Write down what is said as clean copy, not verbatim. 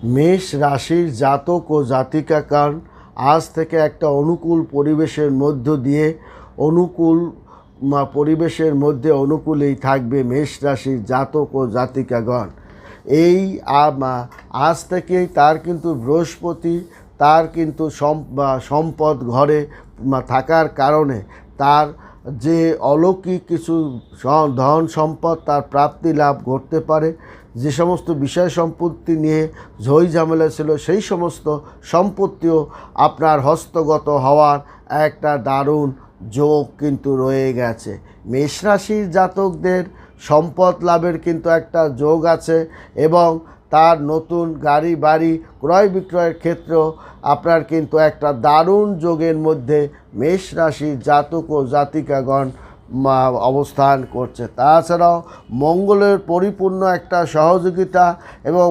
মেষ রাশির জাতক ও জাতিকাগণ আজ থেকে একটা অনুকূল পরিবেশের মধ্য দিয়ে পরিবেশের মধ্যে অনুকূলেই থাকবে মেষ রাশির জাতক ও জাতিকাগণ। এই আজ থেকেই তার কিন্তু বৃহস্পতি তার কিন্তু সম্পদ ঘরে থাকার কারণে তার যে অলৌকিক কিছু ধন সম্পদ তার প্রাপ্তি লাভ করতে পারে। যে সমস্ত বিষয় সম্পত্তি নিয়ে ঝই ঝামেলা ছিল সেই সমস্ত সম্পত্তিও আপনার হস্তগত হওয়ার একটা দারুণ যোগ কিন্তু রয়ে গেছে। মেষ রাশির জাতকদের সম্পদ লাভের কিন্তু একটা যোগ আছে এবং তার নতুন গাড়ি বাড়ি ক্রয় বিক্রয়ের ক্ষেত্রেও আপনার কিন্তু একটা দারুণ যোগের মধ্যে মেষ রাশির জাতক ও জাতিকাগণ অবস্থান করছে। তাছাড়াও মঙ্গলের পরিপূর্ণ একটা সহযোগিতা এবং